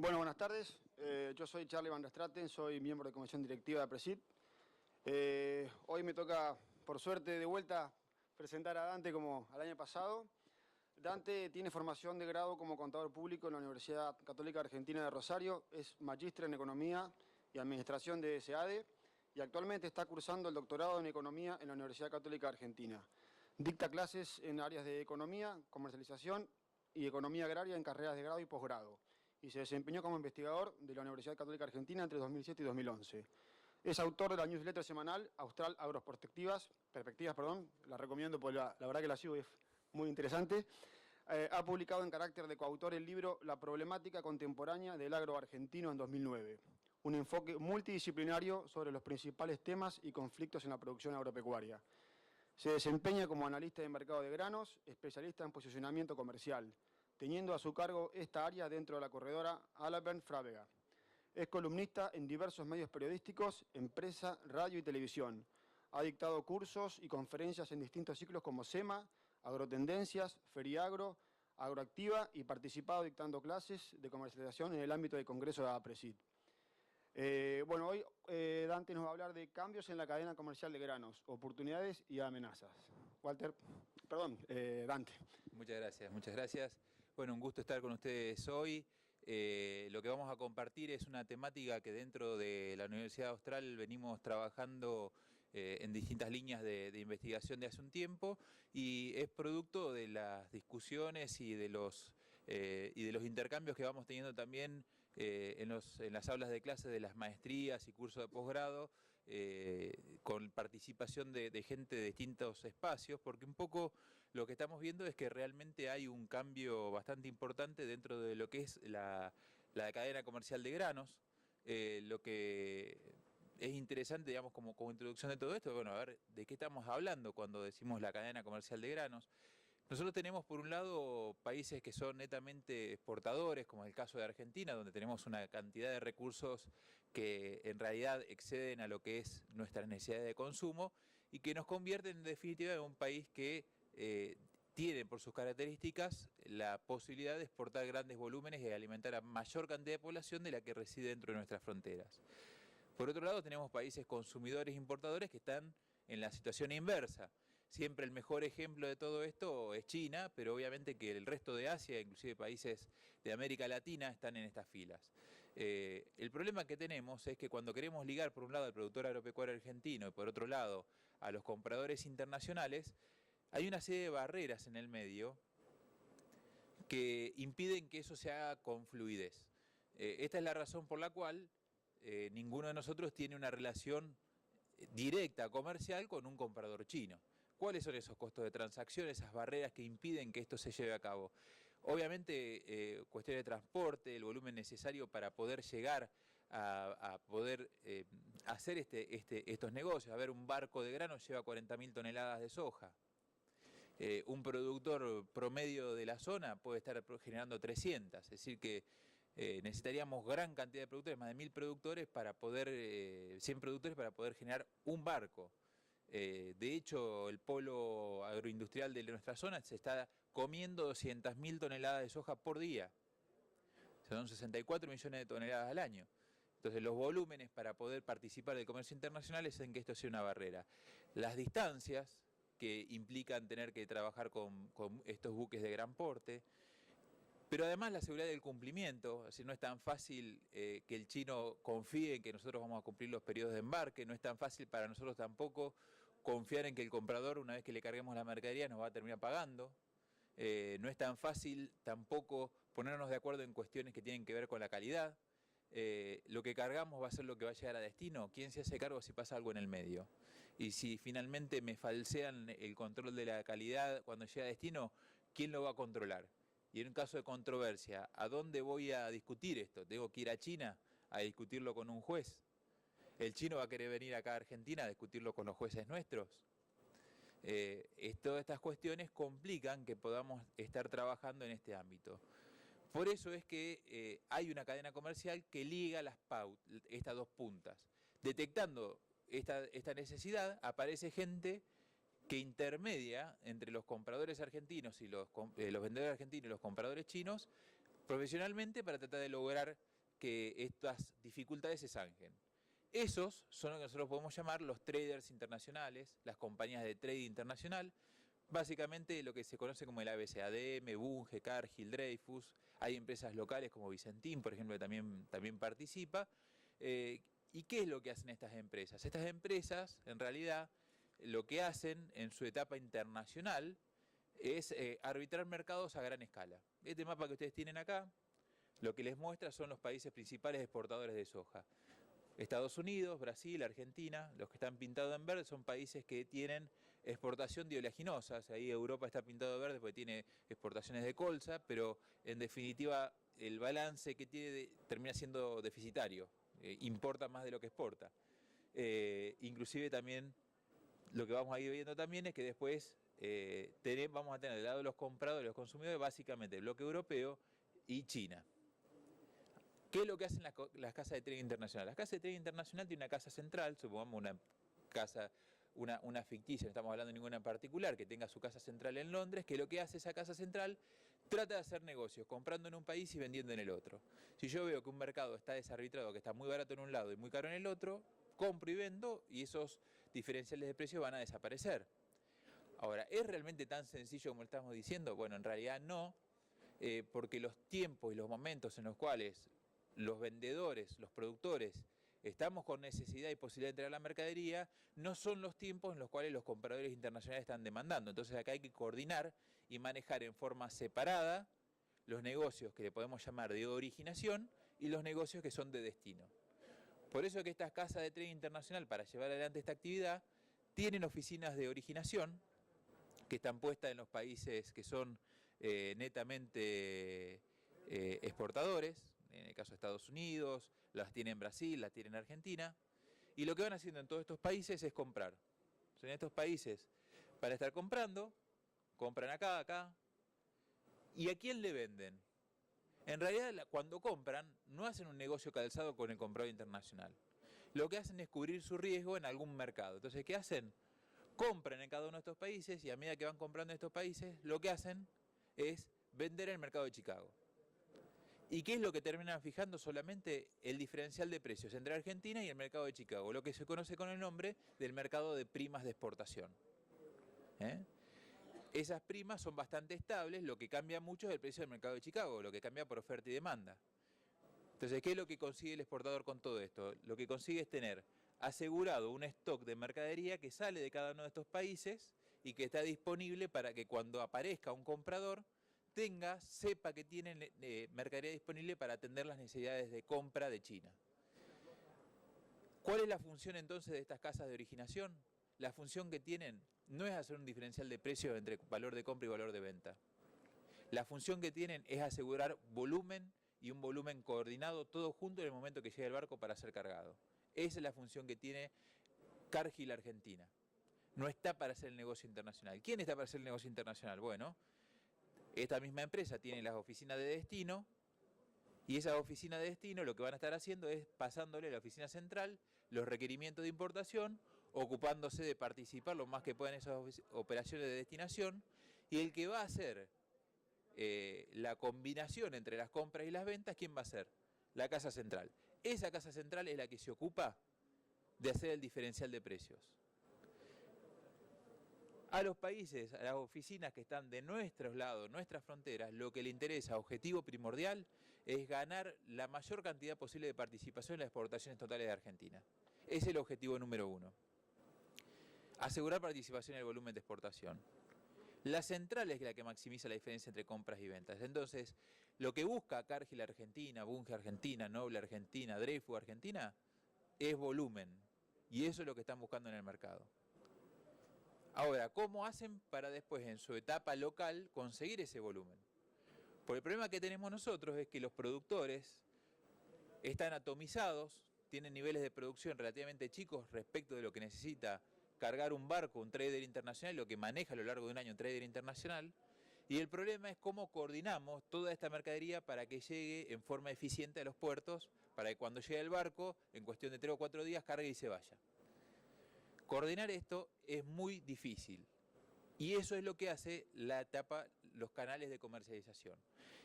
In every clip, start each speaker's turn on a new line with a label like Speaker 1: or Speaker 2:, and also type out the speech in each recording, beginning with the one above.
Speaker 1: Bueno, buenas tardes. Yo soy Charlie Van der Straten, soy miembro de comisión directiva de Presid. Hoy me toca, por suerte, de vuelta presentar a Dante como al año pasado. Dante tiene formación de grado como contador público en la Universidad Católica Argentina de Rosario, es magíster en Economía y Administración de SEADE y actualmente está cursando el doctorado en Economía en la Universidad Católica Argentina. Dicta clases en áreas de Economía, Comercialización y Economía Agraria en carreras de grado y posgrado, y se desempeñó como investigador de la Universidad Católica Argentina entre 2007 y 2011. Es autor de la newsletter semanal Austral Perspectivas, la recomiendo porque la verdad que la sigo y es muy interesante. Ha publicado en carácter de coautor el libro La problemática contemporánea del agro argentino en 2009, un enfoque multidisciplinario sobre los principales temas y conflictos en la producción agropecuaria. Se desempeña como analista de mercado de granos, especialista en posicionamiento comercial, teniendo a su cargo esta área dentro de la corredora Alabern-Frávega. Es columnista en diversos medios periodísticos, empresa, radio y televisión. Ha dictado cursos y conferencias en distintos ciclos como SEMA, Agrotendencias, Feriagro, Agroactiva y participado dictando clases de comercialización en el ámbito del Congreso de APRESID. Hoy Dante nos va a hablar de cambios en la cadena comercial de granos, oportunidades y amenazas. Dante.
Speaker 2: Muchas gracias, muchas gracias. Bueno, un gusto estar con ustedes hoy. Lo que vamos a compartir es una temática que dentro de la Universidad Austral venimos trabajando en distintas líneas de investigación de hace un tiempo y es producto de las discusiones y de los intercambios que vamos teniendo también en las aulas de clase de las maestrías y cursos de posgrado, con participación de gente de distintos espacios, porque un poco lo que estamos viendo es que realmente hay un cambio bastante importante dentro de lo que es la cadena comercial de granos. Lo que es interesante, digamos, como introducción de todo esto, bueno, a ver, ¿de qué estamos hablando cuando decimos la cadena comercial de granos? Nosotros tenemos, por un lado, países que son netamente exportadores, como es el caso de Argentina, donde tenemos una cantidad de recursos que en realidad exceden a lo que es nuestras necesidades de consumo y que nos convierten en definitiva en un país que tiene por sus características la posibilidad de exportar grandes volúmenes y de alimentar a mayor cantidad de población de la que reside dentro de nuestras fronteras. Por otro lado, tenemos países consumidores e importadores que están en la situación inversa. Siempre el mejor ejemplo de todo esto es China, pero obviamente que el resto de Asia, inclusive países de América Latina, están en estas filas. El problema que tenemos es que cuando queremos ligar por un lado al productor agropecuario argentino y por otro lado a los compradores internacionales, hay una serie de barreras en el medio que impiden que eso se haga con fluidez. Esta es la razón por la cual ninguno de nosotros tiene una relación directa comercial con un comprador chino. ¿Cuáles son esos costos de transacción, esas barreras que impiden que esto se lleve a cabo? Obviamente, cuestión de transporte, el volumen necesario para poder llegar a poder hacer estos negocios. A ver, un barco de grano lleva 40.000 toneladas de soja. Un productor promedio de la zona puede estar generando 300, es decir que necesitaríamos gran cantidad de productores, más de 1.000 productores para poder, 100 productores para poder generar un barco. De hecho, el polo agroindustrial de nuestra zona se está comiendo 200.000 toneladas de soja por día. Son 64 millones de toneladas al año. Entonces, los volúmenes para poder participar del comercio internacional hacen que esto sea una barrera. Las distancias que implican tener que trabajar con estos buques de gran porte, pero además la seguridad del cumplimiento, así no es tan fácil que el chino confíe en que nosotros vamos a cumplir los periodos de embarque, no es tan fácil para nosotros tampoco confiar en que el comprador, una vez que le carguemos la mercadería, nos va a terminar pagando. No es tan fácil tampoco ponernos de acuerdo en cuestiones que tienen que ver con la calidad. Lo que cargamos va a ser lo que va a llegar a destino. ¿Quién se hace cargo si pasa algo en el medio? Y si finalmente me falsean el control de la calidad cuando llega a destino, ¿quién lo va a controlar? Y en un caso de controversia, ¿a dónde voy a discutir esto? ¿Tengo que ir a China a discutirlo con un juez? ¿El chino va a querer venir acá a Argentina a discutirlo con los jueces nuestros? Todas estas cuestiones complican que podamos estar trabajando en este ámbito. Por eso es que hay una cadena comercial que liga estas dos puntas. Detectando esta necesidad, aparece gente que intermedia entre los compradores argentinos y los vendedores argentinos y los compradores chinos profesionalmente para tratar de lograr que estas dificultades se zanjen. Esos son lo que nosotros podemos llamar los traders internacionales, las compañías de trading internacional, básicamente lo que se conoce como el ABC, ADM, Bunge, Cargill, Dreyfus. Hay empresas locales como Vicentín, por ejemplo, que también participa. ¿Y qué es lo que hacen estas empresas? Estas empresas, en realidad, lo que hacen en su etapa internacional es arbitrar mercados a gran escala. Este mapa que ustedes tienen acá, lo que les muestra son los países principales exportadores de soja. Estados Unidos, Brasil, Argentina, los que están pintados en verde son países que tienen exportación de oleaginosas. Ahí Europa está pintado de verde porque tiene exportaciones de colza, pero en definitiva el balance que tiene termina siendo deficitario, importa más de lo que exporta. Inclusive también lo que vamos a ir viendo también es que después vamos a tener del lado de los compradores, los consumidores, básicamente el bloque europeo y China. ¿Qué es lo que hacen las casas de trading internacional? Las casas de trading internacional tienen una casa central, supongamos una casa, una ficticia, no estamos hablando de ninguna en particular, que tenga su casa central en Londres, que lo que hace esa casa central trata de hacer negocios, comprando en un país y vendiendo en el otro. Si yo veo que un mercado está desarbitrado, que está muy barato en un lado y muy caro en el otro, compro y vendo y esos diferenciales de precios van a desaparecer. Ahora, ¿es realmente tan sencillo como lo estamos diciendo? Bueno, en realidad no, porque los tiempos y los momentos en los cuales los vendedores, los productores, estamos con necesidad y posibilidad de entregar la mercadería, no son los tiempos en los cuales los compradores internacionales están demandando. Entonces acá hay que coordinar y manejar en forma separada los negocios que le podemos llamar de originación y los negocios que son de destino. Por eso que estas casas de trading internacional, para llevar adelante esta actividad, tienen oficinas de originación que están puestas en los países que son netamente exportadores. En el caso de Estados Unidos, las tiene en Brasil, las tiene en Argentina, y lo que van haciendo en todos estos países es comprar. En estos países, para estar comprando, compran acá, ¿y a quién le venden? En realidad, cuando compran, no hacen un negocio calzado con el comprador internacional. Lo que hacen es cubrir su riesgo en algún mercado. Entonces, ¿qué hacen? Compran en cada uno de estos países y a medida que van comprando en estos países, lo que hacen es vender en el mercado de Chicago. ¿Y qué es lo que terminan fijando? Solamente el diferencial de precios entre Argentina y el mercado de Chicago, lo que se conoce con el nombre del mercado de primas de exportación. Esas primas son bastante estables, lo que cambia mucho es el precio del mercado de Chicago, lo que cambia por oferta y demanda. Entonces, ¿qué es lo que consigue el exportador con todo esto? Lo que consigue es tener asegurado un stock de mercadería que sale de cada uno de estos países y que está disponible para que cuando aparezca un comprador, sepa que tienen mercadería disponible para atender las necesidades de compra de China. ¿Cuál es la función entonces de estas casas de originación? La función que tienen no es hacer un diferencial de precios entre valor de compra y valor de venta. La función que tienen es asegurar volumen y un volumen coordinado todo junto en el momento que llega el barco para ser cargado. Esa es la función que tiene Cargill Argentina. No está para hacer el negocio internacional. ¿Quién está para hacer el negocio internacional? Bueno, esta misma empresa tiene las oficinas de destino y esas oficinas de destino lo que van a estar haciendo es pasándole a la oficina central los requerimientos de importación, ocupándose de participar lo más que puedan en esas operaciones de destinación, y el que va a hacer la combinación entre las compras y las ventas, ¿quién va a ser? La casa central. Esa casa central es la que se ocupa de hacer el diferencial de precios. A los países, a las oficinas que están de nuestros lados, nuestras fronteras, lo que le interesa, objetivo primordial, es ganar la mayor cantidad posible de participación en las exportaciones totales de Argentina. Ese es el objetivo número 1. Asegurar participación en el volumen de exportación. La central es la que maximiza la diferencia entre compras y ventas. Entonces, lo que busca Cargill Argentina, Bunge Argentina, Noble Argentina, Dreyfus Argentina, es volumen. Y eso es lo que están buscando en el mercado. Ahora, ¿cómo hacen para después, en su etapa local, conseguir ese volumen? Porque el problema que tenemos nosotros es que los productores están atomizados, tienen niveles de producción relativamente chicos respecto de lo que necesita cargar un barco, un trader internacional, lo que maneja a lo largo de un año un trader internacional, y el problema es cómo coordinamos toda esta mercadería para que llegue en forma eficiente a los puertos, para que cuando llegue el barco, en cuestión de 3 o 4 días, cargue y se vaya. Coordinar esto es muy difícil, y eso es lo que hace los canales de comercialización.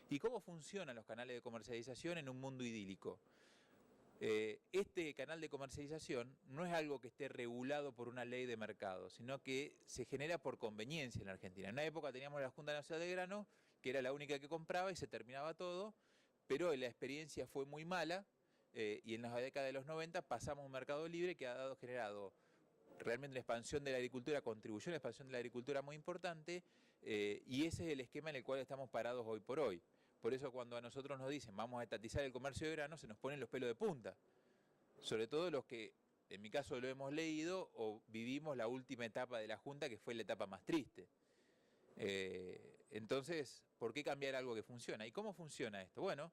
Speaker 2: ¿Y cómo funcionan los canales de comercialización en un mundo idílico? Este canal de comercialización no es algo que esté regulado por una ley de mercado, sino que se genera por conveniencia en la Argentina. En una época teníamos la Junta Nacional de Grano, que era la única que compraba y se terminaba todo, pero la experiencia fue muy mala y en la década de los 90 pasamos a un mercado libre que ha generado realmente una expansión de la agricultura, contribuyó a una expansión de la agricultura muy importante y ese es el esquema en el cual estamos parados hoy por hoy. Por eso cuando a nosotros nos dicen vamos a estatizar el comercio de grano, se nos ponen los pelos de punta. Sobre todo los que, en mi caso, lo hemos leído o vivimos la última etapa de la Junta, que fue la etapa más triste. Entonces, ¿por qué cambiar algo que funciona? ¿Y cómo funciona esto? Bueno,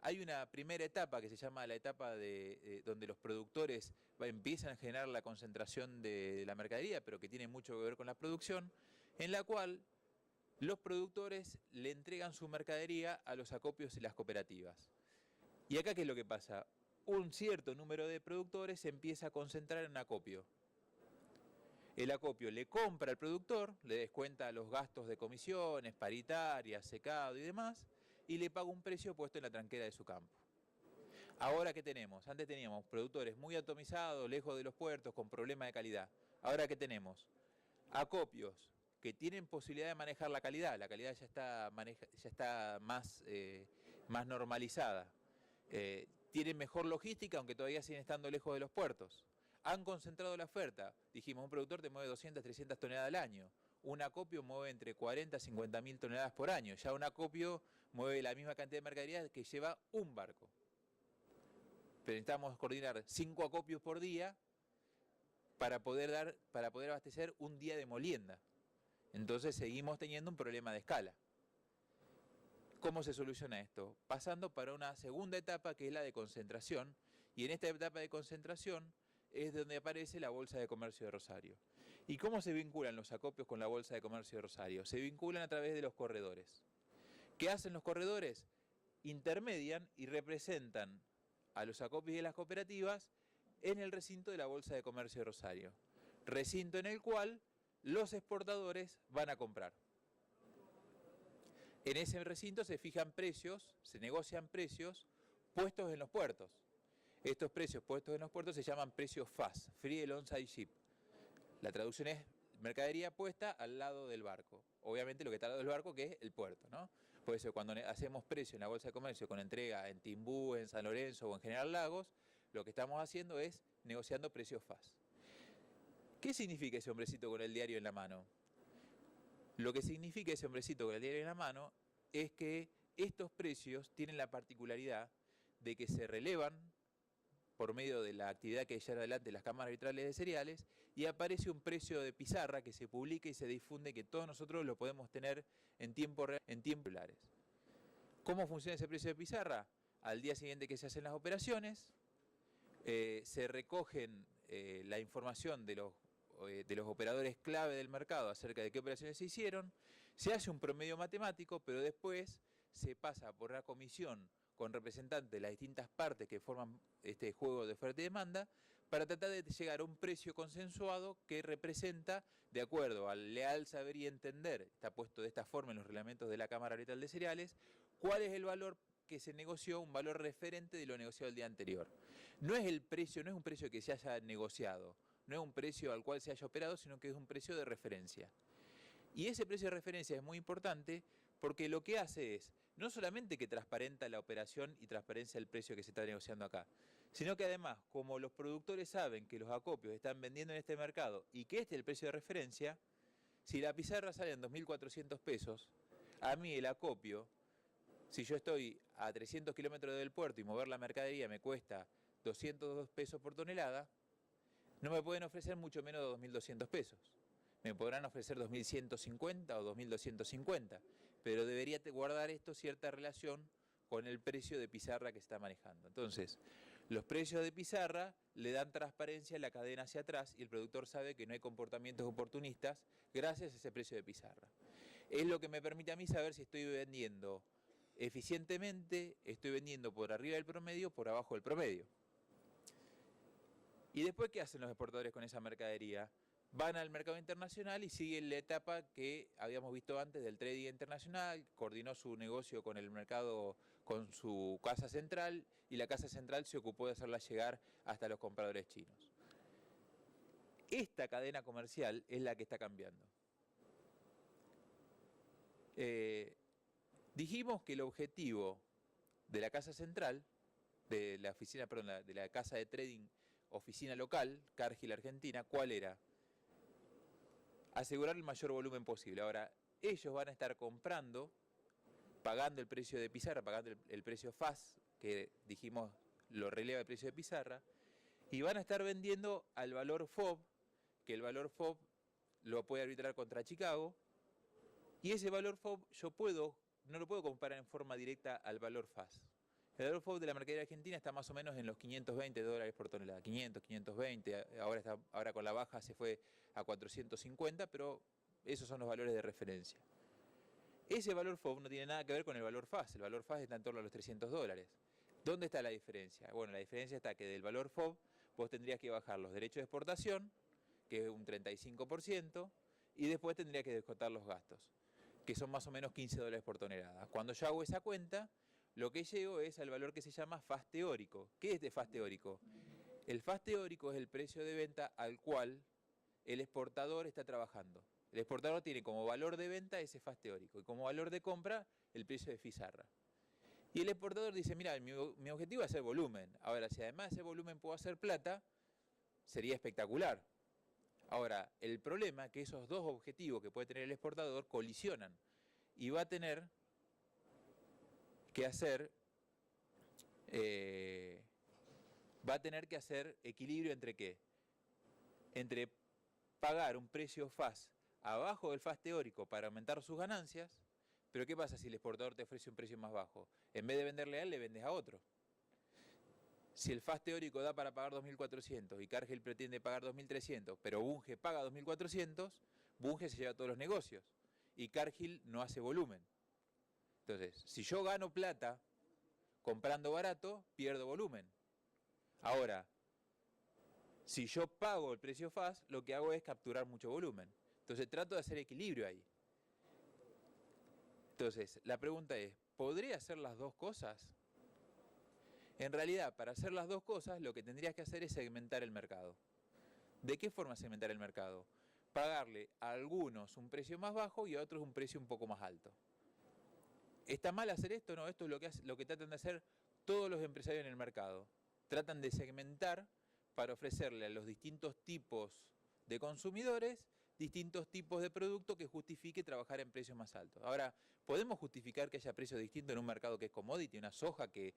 Speaker 2: hay una primera etapa que se llama la etapa donde los productores empiezan a generar la concentración de la mercadería, pero que tiene mucho que ver con la producción, en la cual los productores le entregan su mercadería a los acopios y las cooperativas. ¿Y acá qué es lo que pasa? Un cierto número de productores se empieza a concentrar en un acopio. El acopio le compra al productor, le descuenta los gastos de comisiones, paritarias, secado y demás, y le paga un precio puesto en la tranquera de su campo. Ahora, ¿qué tenemos? Antes teníamos productores muy atomizados, lejos de los puertos, con problemas de calidad. Ahora, ¿qué tenemos? Acopios que tienen posibilidad de manejar la calidad ya está más normalizada. Tienen mejor logística, aunque todavía siguen estando lejos de los puertos. Han concentrado la oferta. Dijimos, un productor te mueve 200, 300 toneladas al año. Un acopio mueve entre 40 y 50 mil toneladas por año. Ya un acopio mueve la misma cantidad de mercadería que lleva un barco. Pero necesitamos coordinar 5 acopios por día para poder abastecer un día de molienda. Entonces seguimos teniendo un problema de escala. ¿Cómo se soluciona esto? Pasando para una segunda etapa que es la de concentración, y en esta etapa de concentración es donde aparece la Bolsa de Comercio de Rosario. ¿Y cómo se vinculan los acopios con la Bolsa de Comercio de Rosario? Se vinculan a través de los corredores. ¿Qué hacen los corredores? Intermedian y representan a los acopios y a las cooperativas en el recinto de la Bolsa de Comercio de Rosario. Recinto en el cual los exportadores van a comprar. En ese recinto se fijan precios, se negocian precios puestos en los puertos. Estos precios puestos en los puertos se llaman precios FAS, Free Alongside Ship. La traducción es mercadería puesta al lado del barco. Obviamente lo que está al lado del barco que es el puerto, ¿no? Por eso cuando hacemos precio en la Bolsa de Comercio con entrega en Timbú, en San Lorenzo o en General Lagos, lo que estamos haciendo es negociando precios FAS. ¿Qué significa ese hombrecito con el diario en la mano? Lo que significa ese hombrecito con el diario en la mano es que estos precios tienen la particularidad de que se relevan por medio de la actividad que hay allá adelante las cámaras arbitrales de cereales y aparece un precio de pizarra que se publica y se difunde que todos nosotros lo podemos tener en tiempo real, en tiempos regulares. ¿Cómo funciona ese precio de pizarra? Al día siguiente que se hacen las operaciones, se recogen la información de los operadores clave del mercado acerca de qué operaciones se hicieron, se hace un promedio matemático, pero después se pasa por una comisión con representantes de las distintas partes que forman este juego de oferta y demanda, para tratar de llegar a un precio consensuado que representa, de acuerdo al leal saber y entender, está puesto de esta forma en los reglamentos de la Cámara Arbitral de Cereales, cuál es el valor que se negoció, un valor referente de lo negociado el día anterior. No es el precio, no es un precio que se haya negociado, no es un precio al cual se haya operado, sino que es un precio de referencia. Y ese precio de referencia es muy importante porque lo que hace es, no solamente que transparenta la operación y transparencia el precio que se está negociando acá, sino que además, como los productores saben que los acopios están vendiendo en este mercado y que este es el precio de referencia, si la pizarra sale en 2.400 pesos, a mí el acopio, si yo estoy a 300 kilómetros del puerto y mover la mercadería me cuesta 202 pesos por tonelada, no me pueden ofrecer mucho menos de 2.200 pesos. Me podrán ofrecer 2.150 o 2.250, pero debería guardar esto cierta relación con el precio de pizarra que se está manejando. Entonces, los precios de pizarra le dan transparencia a la cadena hacia atrás y el productor sabe que no hay comportamientos oportunistas gracias a ese precio de pizarra. Es lo que me permite a mí saber si estoy vendiendo eficientemente, estoy vendiendo por arriba del promedio o por abajo del promedio. ¿Y después qué hacen los exportadores con esa mercadería? Van al mercado internacional y siguen la etapa que habíamos visto antes del trading internacional, coordinó su negocio con el mercado, con su casa central y la casa central se ocupó de hacerla llegar hasta los compradores chinos. Esta cadena comercial es la que está cambiando. Dijimos que el objetivo de la casa central, de la oficina, perdón, de la casa de trading oficina local, Cargill Argentina, ¿cuál era? Asegurar el mayor volumen posible. Ahora, ellos van a estar comprando, pagando el precio de pizarra, pagando el precio FAS, que dijimos lo releva el precio de pizarra, y van a estar vendiendo al valor FOB, que el valor FOB lo puede arbitrar contra Chicago, y ese valor FOB yo no lo puedo comparar en forma directa al valor FAS. El valor FOB de la mercadería argentina está más o menos en los $520 por tonelada, 500, 520, ahora con la baja se fue a 450, pero esos son los valores de referencia. Ese valor FOB no tiene nada que ver con el valor FAS, el valor FAS está en torno a los $300. ¿Dónde está la diferencia? Bueno, la diferencia está que del valor FOB vos tendrías que bajar los derechos de exportación, que es un 35%, y después tendrías que descontar los gastos, que son más o menos $15 por tonelada. Cuando yo hago esa cuenta, lo que llego es al valor que se llama FAS teórico. ¿Qué es de FAS teórico? El FAS teórico es el precio de venta al cual el exportador está trabajando. El exportador tiene como valor de venta ese FAS teórico y como valor de compra el precio de pizarra. Y el exportador dice, mira, mi objetivo es hacer volumen. Ahora, si además de ese volumen puedo hacer plata, sería espectacular. Ahora, el problema es que esos dos objetivos que puede tener el exportador colisionan y va a tener que hacer equilibrio entre ¿qué? Entre pagar un precio FAS abajo del FAS teórico para aumentar sus ganancias, pero ¿qué pasa si el exportador te ofrece un precio más bajo? En vez de venderle a él, le vendes a otro. Si el FAS teórico da para pagar 2.400 y Cargill pretende pagar 2.300, pero Bunge paga 2.400, Bunge se lleva todos los negocios y Cargill no hace volumen. Entonces, si yo gano plata comprando barato, pierdo volumen. Ahora, si yo pago el precio FAS, lo que hago es capturar mucho volumen. Entonces trato de hacer equilibrio ahí. Entonces, la pregunta es, ¿podría hacer las dos cosas? En realidad, para hacer las dos cosas, lo que tendrías que hacer es segmentar el mercado. ¿De qué forma segmentar el mercado? Pagarle a algunos un precio más bajo y a otros un precio un poco más alto. ¿Está mal hacer esto? No, esto es lo que tratan de hacer todos los empresarios en el mercado. Tratan de segmentar para ofrecerle a los distintos tipos de consumidores distintos tipos de productos que justifique trabajar en precios más altos. Ahora, ¿podemos justificar que haya precios distintos en un mercado que es commodity, la soja que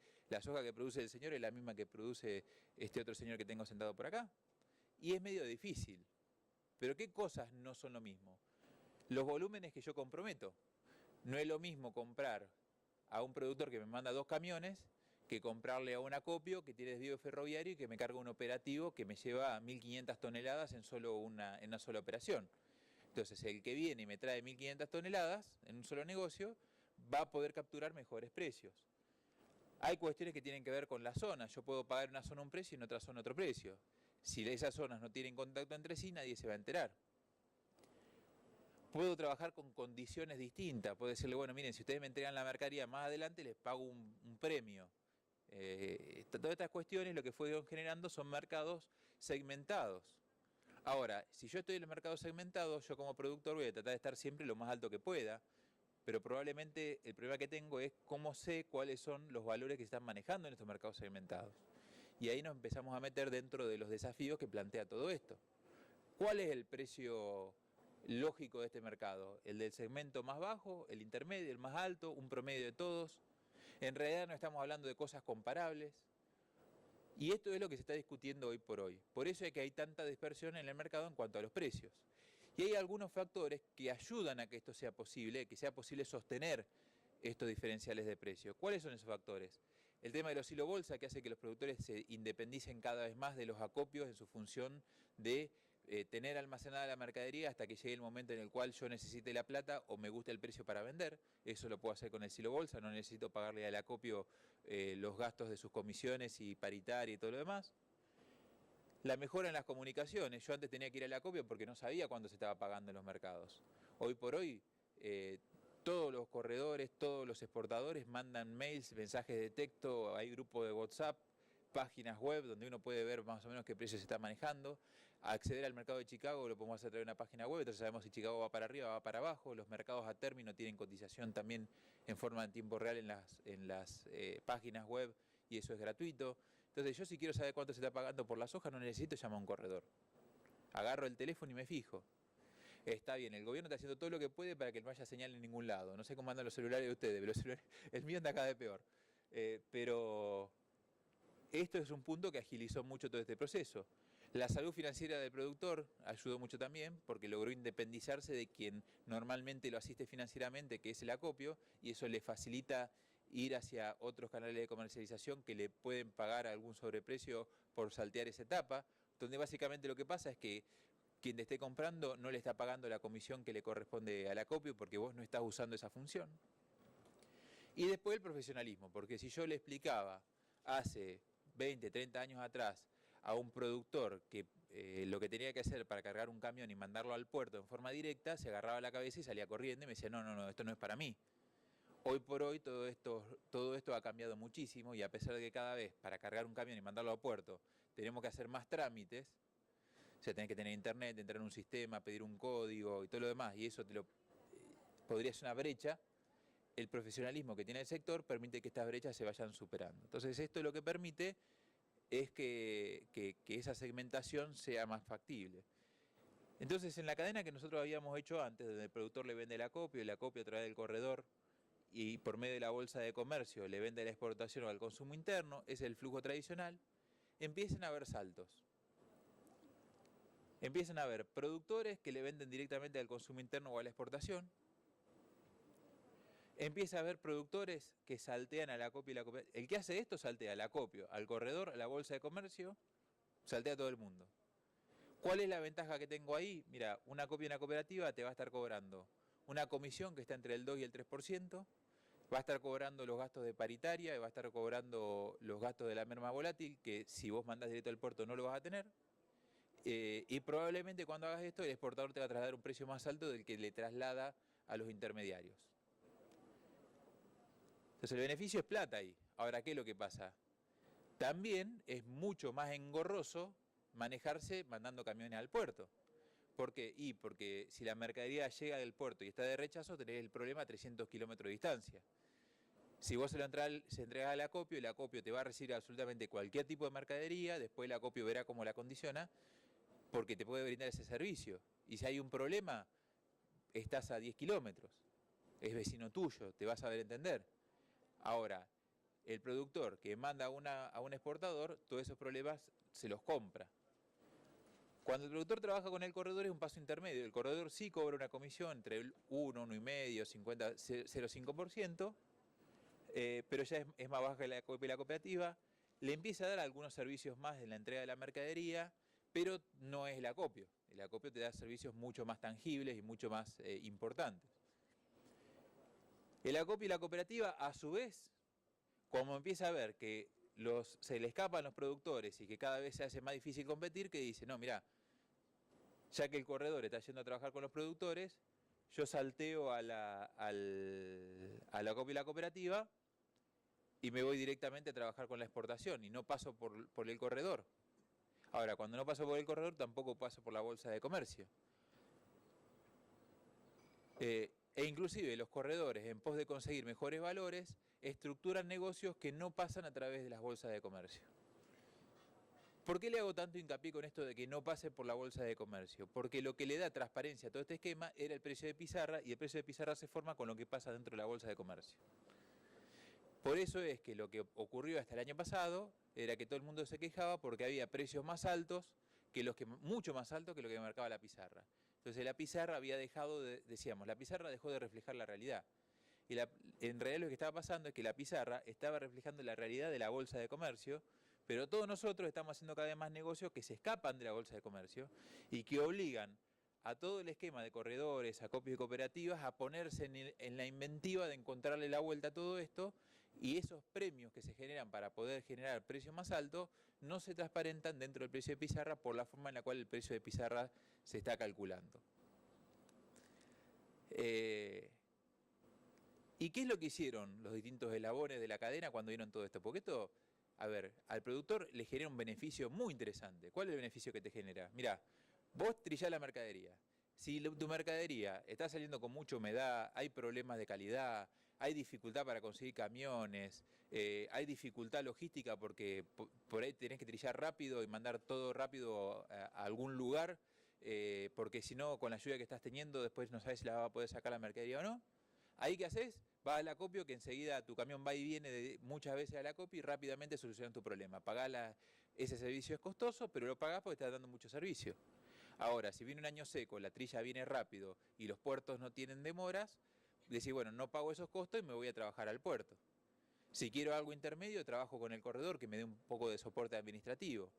Speaker 2: produce el señor es la misma que produce este otro señor que tengo sentado por acá? Y es medio difícil. Pero ¿qué cosas no son lo mismo? Los volúmenes que yo comprometo. No es lo mismo comprar a un productor que me manda 2 camiones que comprarle a un acopio que tiene desvío ferroviario y que me carga un operativo que me lleva 1.500 toneladas en una sola operación. Entonces, el que viene y me trae 1.500 toneladas en un solo negocio va a poder capturar mejores precios. Hay cuestiones que tienen que ver con la zona. Yo puedo pagar en una zona un precio y en otra zona otro precio. Si esas zonas no tienen contacto entre sí, nadie se va a enterar. Puedo trabajar con condiciones distintas. Puedo decirle, bueno, miren, si ustedes me entregan la mercadería más adelante, les pago un premio. Todas estas cuestiones lo que fueron generando son mercados segmentados. Ahora, si yo estoy en los mercados segmentados, yo como productor voy a tratar de estar siempre lo más alto que pueda, pero probablemente el problema que tengo es cómo sé cuáles son los valores que se están manejando en estos mercados segmentados. Y ahí nos empezamos a meter dentro de los desafíos que plantea todo esto. ¿Cuál es el precio lógico de este mercado? ¿El del segmento más bajo, el intermedio, el más alto, un promedio de todos? En realidad no estamos hablando de cosas comparables. Y esto es lo que se está discutiendo hoy por hoy. Por eso es que hay tanta dispersión en el mercado en cuanto a los precios. Y hay algunos factores que ayudan a que esto sea posible, que sea posible sostener estos diferenciales de precio. ¿Cuáles son esos factores? El tema de los hilo bolsa, que hace que los productores se independicen cada vez más de los acopios en su función de tener almacenada la mercadería hasta que llegue el momento en el cual yo necesite la plata o me guste el precio para vender. Eso lo puedo hacer con el silo bolsa, no necesito pagarle al acopio los gastos de sus comisiones y paritaria y todo lo demás. La mejora en las comunicaciones. Yo antes tenía que ir al acopio porque no sabía cuándo se estaba pagando en los mercados. Hoy por hoy todos los corredores, todos los exportadores mandan mails, mensajes de texto, hay grupos de WhatsApp, páginas web donde uno puede ver más o menos qué precio se está manejando. Acceder al mercado de Chicago lo podemos hacer a través de una página web, entonces sabemos si Chicago va para arriba o va para abajo. Los mercados a término tienen cotización también en forma de tiempo real en las páginas web y eso es gratuito. Entonces yo si quiero saber cuánto se está pagando por la soja no necesito llamar a un corredor. Agarro el teléfono y me fijo. Está bien, el gobierno está haciendo todo lo que puede para que no haya señal en ningún lado. No sé cómo andan los celulares de ustedes, pero el mío anda cada vez peor. Pero esto es un punto que agilizó mucho todo este proceso. La salud financiera del productor ayudó mucho también porque logró independizarse de quien normalmente lo asiste financieramente, que es el acopio, y eso le facilita ir hacia otros canales de comercialización que le pueden pagar algún sobreprecio por saltear esa etapa, donde básicamente lo que pasa es que quien te esté comprando no le está pagando la comisión que le corresponde al acopio porque vos no estás usando esa función. Y después el profesionalismo, porque si yo le explicaba hace 20, 30 años atrás a un productor que lo que tenía que hacer para cargar un camión y mandarlo al puerto en forma directa, se agarraba la cabeza y salía corriendo y me decía, no, esto no es para mí. Hoy por hoy todo esto ha cambiado muchísimo y a pesar de que cada vez para cargar un camión y mandarlo al puerto tenemos que hacer más trámites, o sea, tenés que tener internet, entrar en un sistema, pedir un código y todo lo demás, y eso podría ser una brecha. El profesionalismo que tiene el sector permite que estas brechas se vayan superando. Entonces esto lo que permite es que esa segmentación sea más factible. Entonces en la cadena que nosotros habíamos hecho antes, donde el productor le vende el acopio a través del corredor y por medio de la bolsa de comercio le vende a la exportación o al consumo interno, es el flujo tradicional, empiezan a haber saltos. Empiezan a haber productores que le venden directamente al consumo interno o a la exportación. Empieza a haber productores que saltean al acopio y la cooperativa. El que hace esto saltea al acopio, al corredor, a la bolsa de comercio, saltea a todo el mundo. ¿Cuál es la ventaja que tengo ahí? Mira, un acopio en la cooperativa te va a estar cobrando una comisión que está entre el 2 y el 3%, va a estar cobrando los gastos de paritaria, y va a estar cobrando los gastos de la merma volátil, que si vos mandás directo al puerto no lo vas a tener. Y probablemente cuando hagas esto el exportador te va a trasladar un precio más alto del que le traslada a los intermediarios. Entonces el beneficio es plata ahí. Ahora, ¿qué es lo que pasa? También es mucho más engorroso manejarse mandando camiones al puerto. ¿Por qué? Porque si la mercadería llega del puerto y está de rechazo, tenés el problema a 300 kilómetros de distancia. Si vos se entregas al acopio, el acopio te va a recibir absolutamente cualquier tipo de mercadería, después el acopio verá cómo la condiciona, porque te puede brindar ese servicio. Y si hay un problema, estás a 10 kilómetros, es vecino tuyo, te vas a ver entender. Ahora, el productor que manda a un exportador, todos esos problemas se los compra. Cuando el productor trabaja con el corredor es un paso intermedio. El corredor sí cobra una comisión entre el 1, 1,5, 50, 0,5%, pero ya es más baja que la cooperativa. Le empieza a dar algunos servicios más en la entrega de la mercadería, pero no es el acopio. El acopio te da servicios mucho más tangibles y mucho más importantes. El acopio y la cooperativa, a su vez, como empieza a ver que se le escapan los productores y que cada vez se hace más difícil competir, que dice, no, mirá, ya que el corredor está yendo a trabajar con los productores, yo salteo al acopio y la cooperativa y me voy directamente a trabajar con la exportación y no paso por el corredor. Ahora, cuando no paso por el corredor, tampoco paso por la bolsa de comercio. E inclusive los corredores, en pos de conseguir mejores valores, estructuran negocios que no pasan a través de las bolsas de comercio. ¿Por qué le hago tanto hincapié con esto de que no pase por la bolsa de comercio? Porque lo que le da transparencia a todo este esquema era el precio de pizarra, y el precio de pizarra se forma con lo que pasa dentro de la bolsa de comercio. Por eso es que lo que ocurrió hasta el año pasado era que todo el mundo se quejaba porque había precios más altos, mucho más altos que lo que marcaba la pizarra. Entonces la pizarra había la pizarra dejó de reflejar la realidad. Y en realidad lo que estaba pasando es que la pizarra estaba reflejando la realidad de la bolsa de comercio, pero todos nosotros estamos haciendo cada vez más negocios que se escapan de la bolsa de comercio y que obligan a todo el esquema de corredores, acopios y cooperativas a ponerse en la inventiva de encontrarle la vuelta a todo esto, y esos premios que se generan para poder generar precios más altos no se transparentan dentro del precio de pizarra por la forma en la cual el precio de pizarra se está calculando. ¿Y qué es lo que hicieron los distintos eslabones de la cadena cuando vieron todo esto? Porque esto, a ver, al productor le genera un beneficio muy interesante. ¿Cuál es el beneficio que te genera? Mirá, vos trillás la mercadería. Si tu mercadería está saliendo con mucha humedad, hay problemas de calidad, hay dificultad para conseguir camiones, hay dificultad logística porque por ahí tenés que trillar rápido y mandar todo rápido a algún lugar, porque si no, con la lluvia que estás teniendo, después no sabes si la va a poder sacar la mercadería o no. ¿Ahí qué haces? Vas al acopio, que enseguida tu camión va y viene muchas veces al acopio y rápidamente solucionan tu problema. Ese servicio es costoso, pero lo pagás porque estás dando mucho servicio. Ahora, si viene un año seco, la trilla viene rápido y los puertos no tienen demoras, decís, bueno, no pago esos costos y me voy a trabajar al puerto. Si quiero algo intermedio, trabajo con el corredor que me dé un poco de soporte administrativo.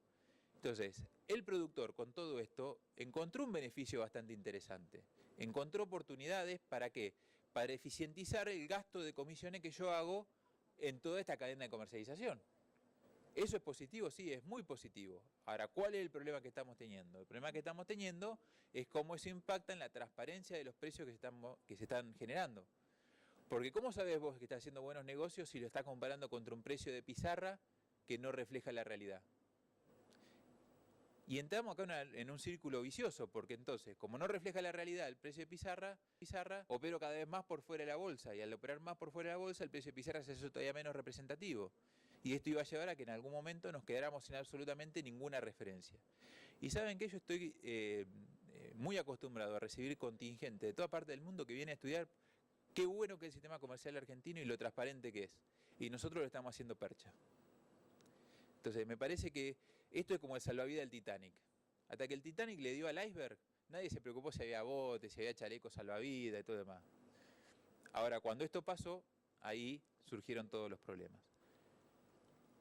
Speaker 2: Entonces, el productor con todo esto encontró un beneficio bastante interesante. Encontró oportunidades ¿para qué? Para eficientizar el gasto de comisiones que yo hago en toda esta cadena de comercialización. ¿Eso es positivo? Sí, es muy positivo. Ahora, ¿cuál es el problema que estamos teniendo? El problema que estamos teniendo es cómo eso impacta en la transparencia de los precios que se están generando. Porque ¿cómo sabés vos que estás haciendo buenos negocios si lo estás comparando contra un precio de pizarra que no refleja la realidad? Y entramos acá en un círculo vicioso, porque entonces, como no refleja la realidad el precio de pizarra, opero cada vez más por fuera de la bolsa, y al operar más por fuera de la bolsa, el precio de pizarra se hace todavía menos representativo. Y esto iba a llevar a que en algún momento nos quedáramos sin absolutamente ninguna referencia. Y saben que yo estoy muy acostumbrado a recibir contingente de toda parte del mundo que viene a estudiar qué bueno que es el sistema comercial argentino y lo transparente que es. Y nosotros lo estamos haciendo percha. Entonces, me parece que esto es como el salvavidas del Titanic. Hasta que el Titanic le dio al iceberg, nadie se preocupó si había botes, si había chalecos salvavidas y todo demás. Ahora, cuando esto pasó, ahí surgieron todos los problemas.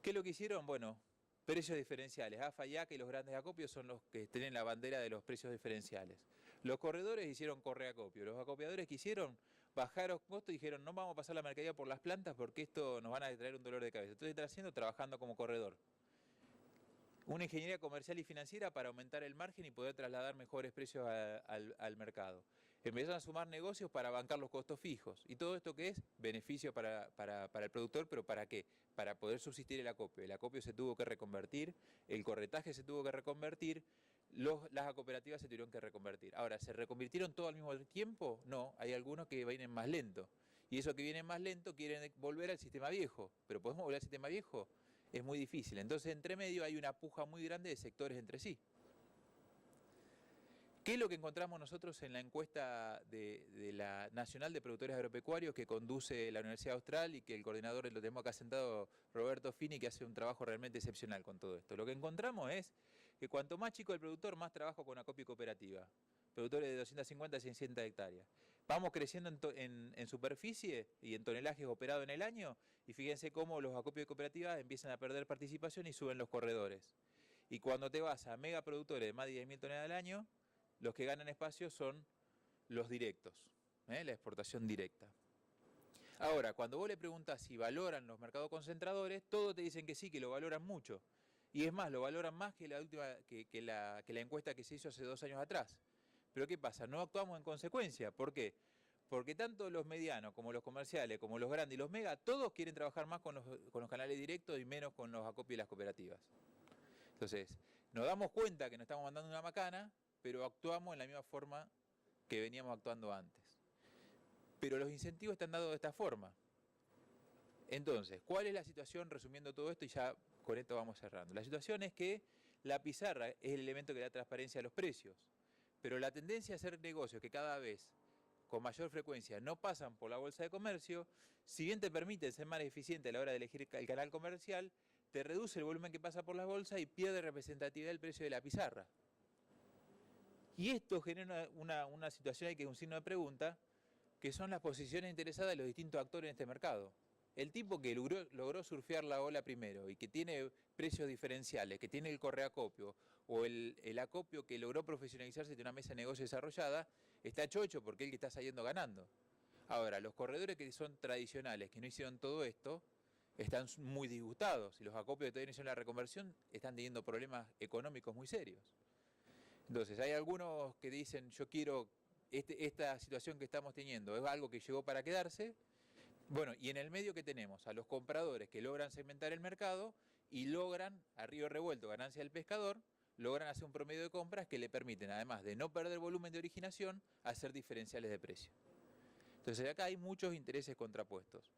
Speaker 2: ¿Qué es lo que hicieron? Bueno, precios diferenciales. AFA y ACA y los grandes acopios son los que tienen la bandera de los precios diferenciales. Los corredores hicieron correacopio. Los acopiadores que hicieron bajaron costos y dijeron no vamos a pasar la mercadería por las plantas porque esto nos van a traer un dolor de cabeza. Entonces están haciendo trabajando como corredor. Una ingeniería comercial y financiera para aumentar el margen y poder trasladar mejores precios al mercado. Empezaron a sumar negocios para bancar los costos fijos. ¿Y todo esto qué es? Beneficio para el productor, pero ¿para qué? Para poder subsistir el acopio. El acopio se tuvo que reconvertir, el corretaje se tuvo que reconvertir, las cooperativas se tuvieron que reconvertir. Ahora, ¿se reconvirtieron todo al mismo tiempo? No, hay algunos que vienen más lento. Y esos que vienen más lento quieren volver al sistema viejo. ¿Pero podemos volver al sistema viejo? Es muy difícil. Entonces, entre medio hay una puja muy grande de sectores entre sí. ¿Qué es lo que encontramos nosotros en la encuesta de la Nacional de Productores Agropecuarios que conduce la Universidad Austral y que el coordinador lo tenemos acá sentado, Roberto Fini, que hace un trabajo realmente excepcional con todo esto? Lo que encontramos es que cuanto más chico el productor, más trabajo con acopio y cooperativa. Productores de 250 a 600 hectáreas. Vamos creciendo en superficie y en tonelajes operados en el año y fíjense cómo los acopios y cooperativas empiezan a perder participación y suben los corredores. Y cuando te vas a megaproductores de más de 10.000 toneladas al año, los que ganan espacio son los directos, la exportación directa. Ahora, cuando vos le preguntas si valoran los mercados concentradores, todos te dicen que sí, que lo valoran mucho. Y es más, lo valoran más que la encuesta que se hizo hace 2 años atrás. Pero ¿qué pasa? No actuamos en consecuencia. ¿Por qué? Porque tanto los medianos como los comerciales, como los grandes y los mega, todos quieren trabajar más con los canales directos y menos con los acopios y las cooperativas. Entonces, nos damos cuenta que nos estamos mandando una macana, pero actuamos en la misma forma que veníamos actuando antes. Pero los incentivos están dados de esta forma. Entonces, ¿cuál es la situación resumiendo todo esto? Y ya con esto vamos cerrando. La situación es que la pizarra es el elemento que da transparencia a los precios, pero la tendencia a hacer negocios que cada vez con mayor frecuencia no pasan por la bolsa de comercio, si bien te permite ser más eficiente a la hora de elegir el canal comercial, te reduce el volumen que pasa por las bolsas y pierde representatividad del precio de la pizarra. Y esto genera una situación ahí que es un signo de pregunta, que son las posiciones interesadas de los distintos actores en este mercado. El tipo que logró surfear la ola primero y que tiene precios diferenciales, que tiene el correacopio o el acopio que logró profesionalizarse de una mesa de negocio desarrollada, está chocho porque es el que está saliendo ganando. Ahora, los corredores que son tradicionales, que no hicieron todo esto, están muy disgustados y los acopios que todavía no hicieron la reconversión están teniendo problemas económicos muy serios. Entonces, hay algunos que dicen, yo quiero esta situación que estamos teniendo, es algo que llegó para quedarse, Bueno, y en el medio que tenemos a los compradores que logran segmentar el mercado y logran, a río revuelto, ganancia del pescador, logran hacer un promedio de compras que le permiten, además de no perder volumen de originación, hacer diferenciales de precio. Entonces acá hay muchos intereses contrapuestos.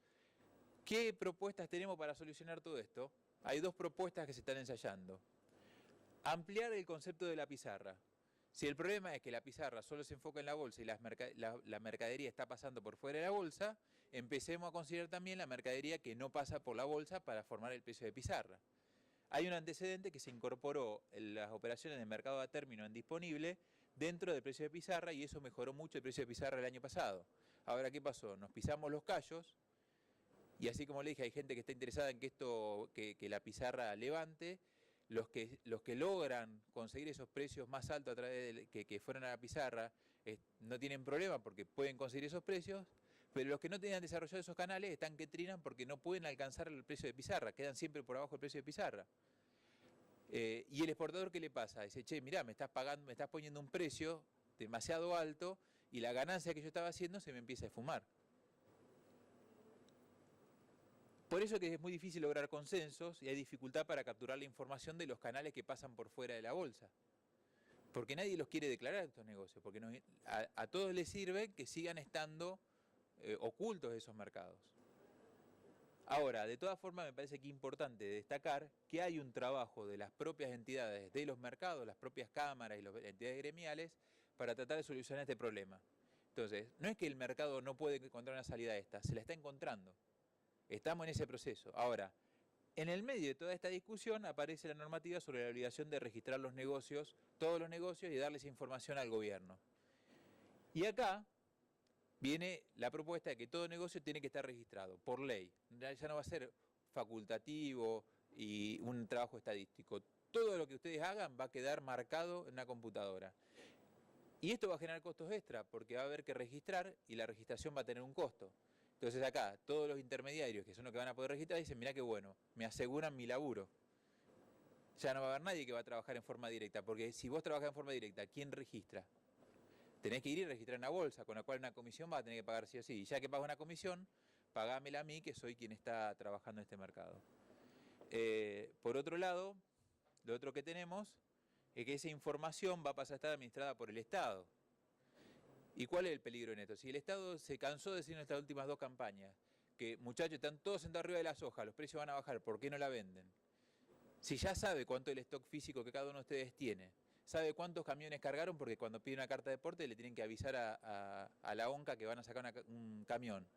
Speaker 2: ¿Qué propuestas tenemos para solucionar todo esto? Hay dos propuestas que se están ensayando. Ampliar el concepto de la pizarra. Si el problema es que la pizarra solo se enfoca en la bolsa y la mercadería está pasando por fuera de la bolsa, empecemos a considerar también la mercadería que no pasa por la bolsa para formar el precio de pizarra. Hay un antecedente que se incorporó en las operaciones de mercado a término en disponible dentro del precio de pizarra y eso mejoró mucho el precio de pizarra el año pasado. Ahora, ¿qué pasó? Nos pisamos los callos y así como le dije, hay gente que está interesada en que que la pizarra levante. Los que logran conseguir esos precios más altos a través de que fueron a la pizarra no tienen problema porque pueden conseguir esos precios, pero los que no tenían desarrollado esos canales están que trinan porque no pueden alcanzar el precio de pizarra, quedan siempre por abajo del precio de pizarra. Y el exportador, ¿qué le pasa? Dice, che, mirá, me estás poniendo un precio demasiado alto y la ganancia que yo estaba haciendo se me empieza a esfumar. Por eso que es muy difícil lograr consensos y hay dificultad para capturar la información de los canales que pasan por fuera de la bolsa. Porque nadie los quiere declarar estos negocios, porque a todos les sirve que sigan estando ocultos esos mercados. Ahora, de todas formas me parece que es importante destacar que hay un trabajo de las propias entidades de los mercados, las propias cámaras y las entidades gremiales, para tratar de solucionar este problema. Entonces, no es que el mercado no puede encontrar una salida a esta, se la está encontrando. Estamos en ese proceso. Ahora, en el medio de toda esta discusión aparece la normativa sobre la obligación de registrar los negocios, todos los negocios, y darles información al gobierno. Y acá viene la propuesta de que todo negocio tiene que estar registrado por ley. Ya no va a ser facultativo y un trabajo estadístico. Todo lo que ustedes hagan va a quedar marcado en una computadora. Y esto va a generar costos extra porque va a haber que registrar y la registración va a tener un costo. Entonces acá, todos los intermediarios que son los que van a poder registrar dicen, mirá qué bueno, me aseguran mi laburo. Ya no va a haber nadie que va a trabajar en forma directa, porque si vos trabajás en forma directa, ¿quién registra? Tenés que ir y registrar en la bolsa, con la cual una comisión va a tener que pagar sí o sí. Y ya que pago una comisión, pagámela a mí, que soy quien está trabajando en este mercado. Por otro lado, lo otro que tenemos es que esa información va a pasar a estar administrada por el Estado. ¿Y cuál es el peligro en esto? Si el Estado se cansó de decir en estas últimas dos campañas que muchachos están todos sentados arriba de la soja, los precios van a bajar, ¿por qué no la venden? Si ya sabe cuánto es el stock físico que cada uno de ustedes tiene, sabe cuántos camiones cargaron porque cuando pide una carta de porte le tienen que avisar a la ONCA que van a sacar un camión.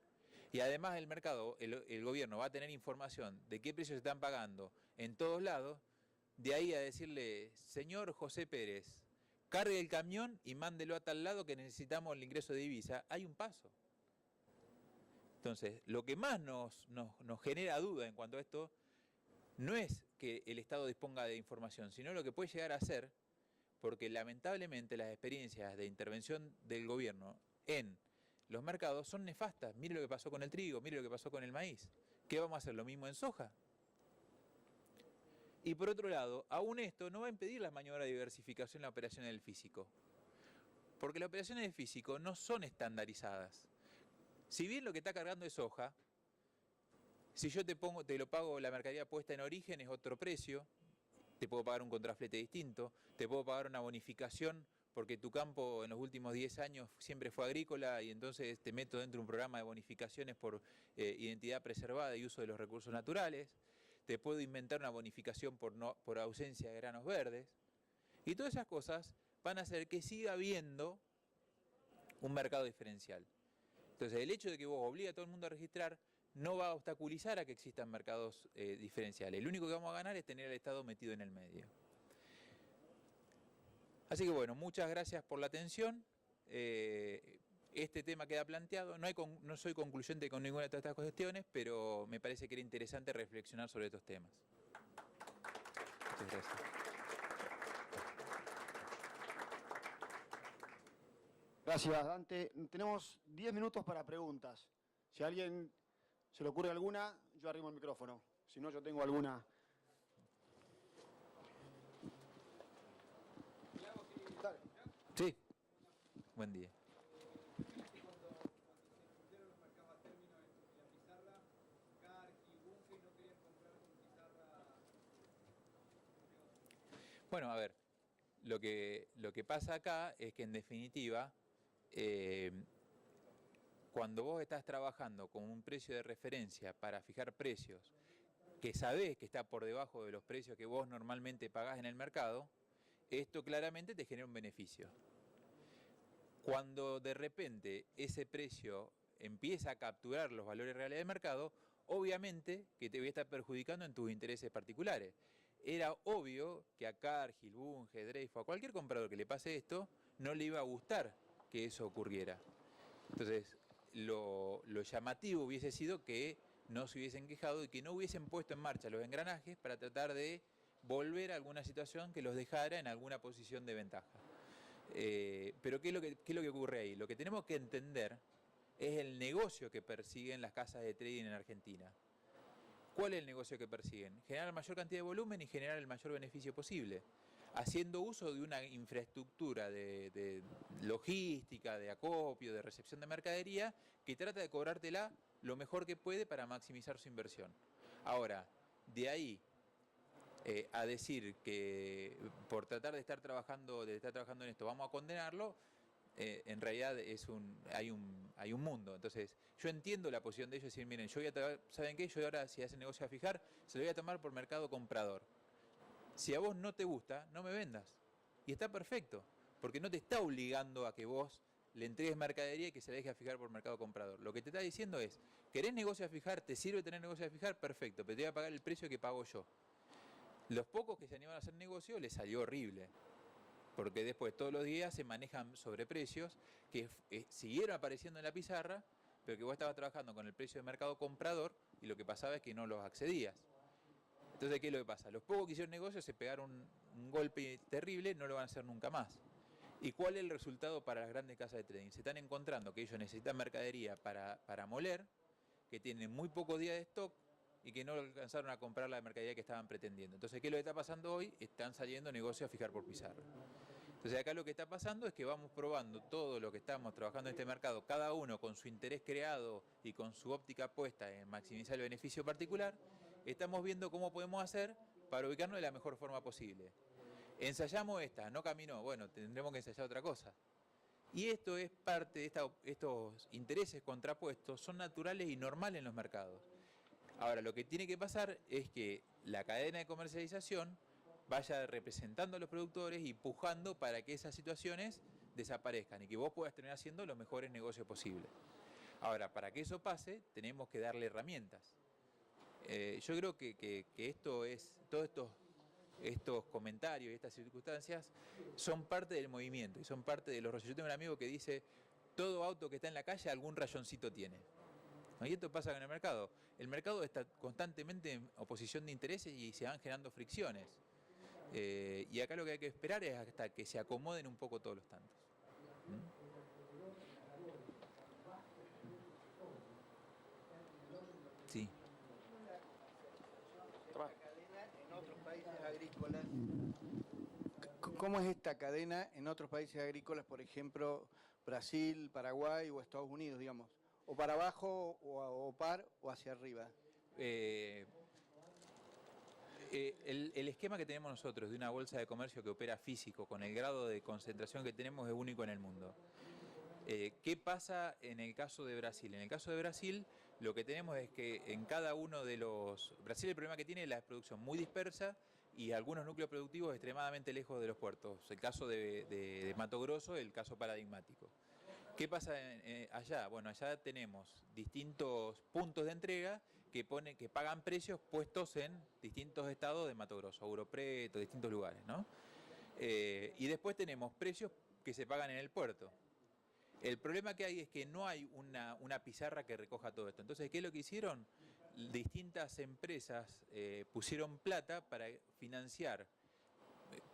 Speaker 2: Y además el mercado, el gobierno va a tener información de qué precios se están pagando en todos lados, de ahí a decirle, señor José Pérez, cargue el camión y mándelo a tal lado que necesitamos el ingreso de divisa, hay un paso. Entonces, lo que más nos genera duda en cuanto a esto no es que el Estado disponga de información, sino lo que puede llegar a ser, porque lamentablemente las experiencias de intervención del gobierno en los mercados son nefastas. Mire lo que pasó con el trigo, mire lo que pasó con el maíz. ¿Qué vamos a hacer? ¿Lo mismo en soja? Y por otro lado, aún esto no va a impedir las maniobras de diversificación en la operación del físico. Porque las operaciones del físico no son estandarizadas. Si bien lo que está cargando es soja, si yo te lo pago la mercadería puesta en origen es otro precio, te puedo pagar un contraflete distinto, te puedo pagar una bonificación porque tu campo en los últimos 10 años siempre fue agrícola y entonces te meto dentro de un programa de bonificaciones por identidad preservada y uso de los recursos naturales. Te puedo inventar una bonificación por ausencia de granos verdes. Y todas esas cosas van a hacer que siga habiendo un mercado diferencial. Entonces, el hecho de que vos obligue a todo el mundo a registrar no va a obstaculizar a que existan mercados diferenciales. Lo único que vamos a ganar es tener al Estado metido en el medio. Así que bueno, muchas gracias por la atención. Este tema queda planteado. No soy concluyente con ninguna de estas cuestiones, pero me parece que era interesante reflexionar sobre estos temas. Muchas gracias.
Speaker 1: Gracias, Dante. Tenemos 10 minutos para preguntas. Si a alguien se le ocurre alguna, yo arrimo el micrófono. Si no, yo tengo alguna.
Speaker 2: Sí. Buen día. Bueno, a ver, lo que pasa acá es que en definitiva, cuando vos estás trabajando con un precio de referencia para fijar precios, que sabés que está por debajo de los precios que vos normalmente pagás en el mercado, esto claramente te genera un beneficio. Cuando de repente ese precio empieza a capturar los valores reales del mercado, obviamente que te voy a estar perjudicando en tus intereses particulares. Era obvio que a Cargill, Bunge, Dreyfus, a cualquier comprador que le pase esto, no le iba a gustar que eso ocurriera. Entonces, lo llamativo hubiese sido que no se hubiesen quejado y que no hubiesen puesto en marcha los engranajes para tratar de volver a alguna situación que los dejara en alguna posición de ventaja. Pero ¿qué es lo que ocurre ahí? Lo que tenemos que entender es el negocio que persiguen las casas de trading en Argentina. ¿Cuál es el negocio que persiguen? Generar la mayor cantidad de volumen y generar el mayor beneficio posible, haciendo uso de una infraestructura de logística, de acopio, de recepción de mercadería, que trata de cobrártela lo mejor que puede para maximizar su inversión. Ahora, de ahí a decir que por tratar de estar trabajando en esto vamos a condenarlo, en realidad hay un mundo. Entonces, yo entiendo la posición de ellos, decir, miren, ¿saben qué? Yo ahora, si hacen negocio a fijar, se lo voy a tomar por mercado comprador. Si a vos no te gusta, no me vendas. Y está perfecto, porque no te está obligando a que vos le entregues mercadería y que se la deje a fijar por mercado comprador. Lo que te está diciendo es, ¿querés negocio a fijar? ¿Te sirve tener negocio a fijar? Perfecto, pero te voy a pagar el precio que pago yo. Los pocos que se animan a hacer negocio les salió horrible, porque después todos los días se manejan sobreprecios que siguieron apareciendo en la pizarra, pero que vos estabas trabajando con el precio de mercado comprador y lo que pasaba es que no los accedías. Entonces, ¿qué es lo que pasa? Los pocos que hicieron negocio se pegaron un golpe terrible, no lo van a hacer nunca más. ¿Y cuál es el resultado para las grandes casas de trading? Se están encontrando que ellos necesitan mercadería para moler, que tienen muy pocos días de stock y que no alcanzaron a comprar la mercadería que estaban pretendiendo. Entonces, ¿qué es lo que está pasando hoy? Están saliendo negocios a fijar por pizarra. Entonces, acá lo que está pasando es que vamos probando todo lo que estamos trabajando en este mercado, cada uno con su interés creado y con su óptica puesta en maximizar el beneficio particular. Estamos viendo cómo podemos hacer para ubicarnos de la mejor forma posible. Ensayamos esta, no caminó, bueno, tendremos que ensayar otra cosa. Y esto es parte de estos intereses contrapuestos, son naturales y normales en los mercados. Ahora, lo que tiene que pasar es que la cadena de comercialización vaya representando a los productores y pujando para que esas situaciones desaparezcan y que vos puedas tener haciendo los mejores negocios posibles. Ahora, para que eso pase, tenemos que darle herramientas. Yo creo que todos estos comentarios y estas circunstancias son parte del movimiento y son parte de los rollos. Yo tengo un amigo que dice, todo auto que está en la calle algún rayoncito tiene. Y esto pasa con el mercado. El mercado está constantemente en oposición de intereses y se van generando fricciones. Y acá lo que hay que esperar es hasta que se acomoden un poco todos los tantos. Sí.
Speaker 3: ¿Cómo es esta cadena en otros países agrícolas, por ejemplo, Brasil, Paraguay o Estados Unidos, digamos? ¿O para abajo, o par, o hacia arriba?
Speaker 2: El esquema que tenemos nosotros de una bolsa de comercio que opera físico, con el grado de concentración que tenemos, es único en el mundo. ¿Qué pasa en el caso de Brasil? En el caso de Brasil, lo que tenemos es que en cada uno de los... Brasil el problema que tiene es la producción muy dispersa y algunos núcleos productivos extremadamente lejos de los puertos. El caso de Mato Grosso, el caso paradigmático. ¿Qué pasa allá? Bueno, allá tenemos distintos puntos de entrega que pagan precios puestos en distintos estados de Mato Grosso, Ouro Preto, distintos lugares, ¿no? Y después tenemos precios que se pagan en el puerto. El problema que hay es que no hay una pizarra que recoja todo esto. Entonces, ¿qué es lo que hicieron? Distintas empresas pusieron plata para financiar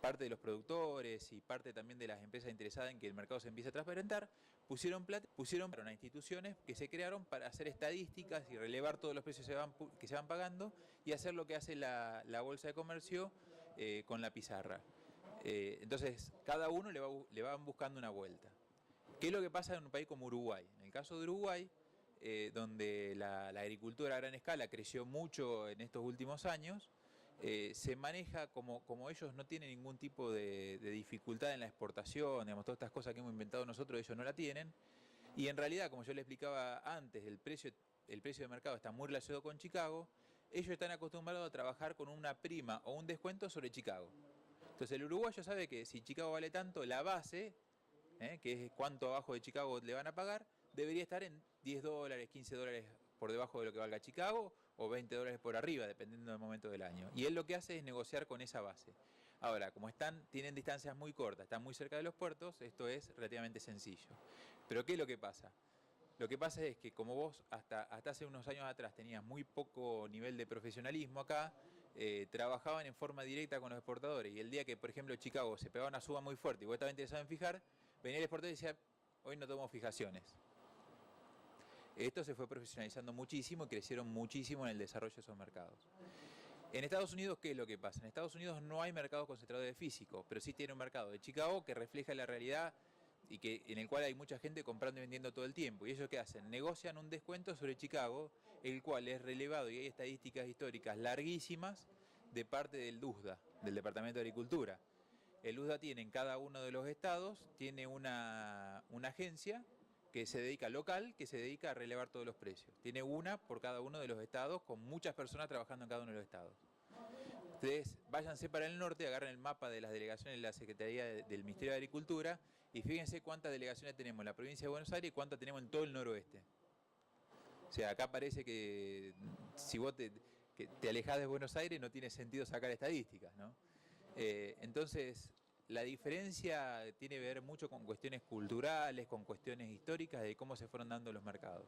Speaker 2: parte de los productores y parte también de las empresas interesadas en que el mercado se empiece a transparentar, pusieron a instituciones que se crearon para hacer estadísticas y relevar todos los precios que se van pagando y hacer lo que hace la bolsa de comercio con la pizarra. Entonces, cada uno le van buscando una vuelta. ¿Qué es lo que pasa en un país como Uruguay? En el caso de Uruguay, donde la agricultura a gran escala creció mucho en estos últimos años, se maneja como ellos no tienen ningún tipo de dificultad en la exportación, digamos, todas estas cosas que hemos inventado nosotros, ellos no la tienen. Y en realidad, como yo les explicaba antes, el precio de mercado está muy relacionado con Chicago. Ellos están acostumbrados a trabajar con una prima o un descuento sobre Chicago. Entonces el uruguayo sabe que si Chicago vale tanto, la base, que es cuánto abajo de Chicago le van a pagar, debería estar en $10, $15 por debajo de lo que valga Chicago o $20 por arriba, dependiendo del momento del año. Y él lo que hace es negociar con esa base. Ahora, como tienen distancias muy cortas, están muy cerca de los puertos, esto es relativamente sencillo. Pero ¿qué es lo que pasa? Lo que pasa es que como vos hasta hace unos años atrás tenías muy poco nivel de profesionalismo acá, trabajaban en forma directa con los exportadores, y el día que, por ejemplo, Chicago se pegaba una suba muy fuerte y vos estabas interesado en fijar, venía el exportador y decía, hoy no tomo fijaciones. Esto se fue profesionalizando muchísimo y crecieron muchísimo en el desarrollo de esos mercados. En Estados Unidos, ¿qué es lo que pasa? En Estados Unidos no hay mercados concentrados de físicos, pero sí tiene un mercado de Chicago que refleja la realidad y en el cual hay mucha gente comprando y vendiendo todo el tiempo. ¿Y ellos qué hacen? Negocian un descuento sobre Chicago, el cual es relevado, y hay estadísticas históricas larguísimas de parte del DUSDA, del Departamento de Agricultura. El DUSDA tiene en cada uno de los estados, tiene una agencia que se dedica local, que se dedica a relevar todos los precios. Tiene una por cada uno de los estados, con muchas personas trabajando en cada uno de los estados. Ustedes váyanse para el norte, agarren el mapa de las delegaciones de la Secretaría del Ministerio de Agricultura y fíjense cuántas delegaciones tenemos en la provincia de Buenos Aires y cuántas tenemos en todo el noroeste. O sea, acá parece que si vos te alejás de Buenos Aires no tiene sentido sacar estadísticas, ¿no? Entonces, la diferencia tiene que ver mucho con cuestiones culturales, con cuestiones históricas de cómo se fueron dando los mercados.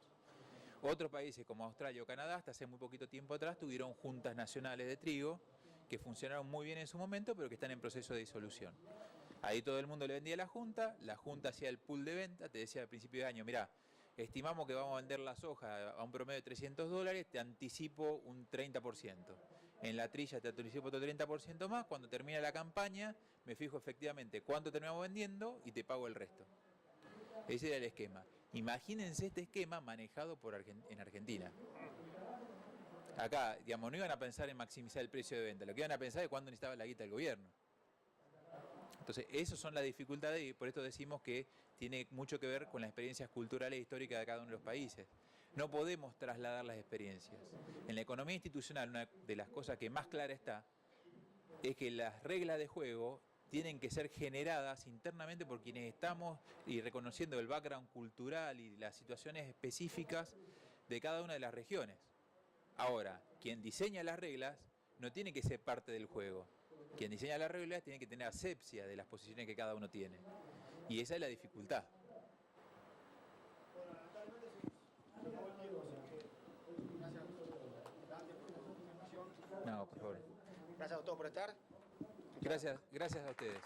Speaker 2: Otros países como Australia o Canadá, hasta hace muy poquito tiempo atrás, tuvieron juntas nacionales de trigo que funcionaron muy bien en su momento, pero que están en proceso de disolución. Ahí todo el mundo le vendía a la junta hacía el pool de venta, te decía al principio de año, mirá, estimamos que vamos a vender la soja a un promedio de $300, te anticipo un 30%. En la trilla te anticipo otro 30% más, cuando termina la campaña me fijo efectivamente cuánto terminamos vendiendo y te pago el resto. Ese era el esquema. Imagínense este esquema manejado en Argentina. Acá, digamos, no iban a pensar en maximizar el precio de venta, lo que iban a pensar es cuándo necesitaba la guita del gobierno. Entonces, esas son las dificultades y por esto decimos que tiene mucho que ver con las experiencias culturales e históricas de cada uno de los países. No podemos trasladar las experiencias. En la economía institucional, una de las cosas que más clara está es que las reglas de juego tienen que ser generadas internamente por quienes estamos y reconociendo el background cultural y las situaciones específicas de cada una de las regiones. Ahora, quien diseña las reglas no tiene que ser parte del juego. Quien diseña las reglas tiene que tener asepsia de las posiciones que cada uno tiene. Y esa es la dificultad. No, por favor.
Speaker 1: Gracias a todos por estar.
Speaker 2: Gracias a ustedes.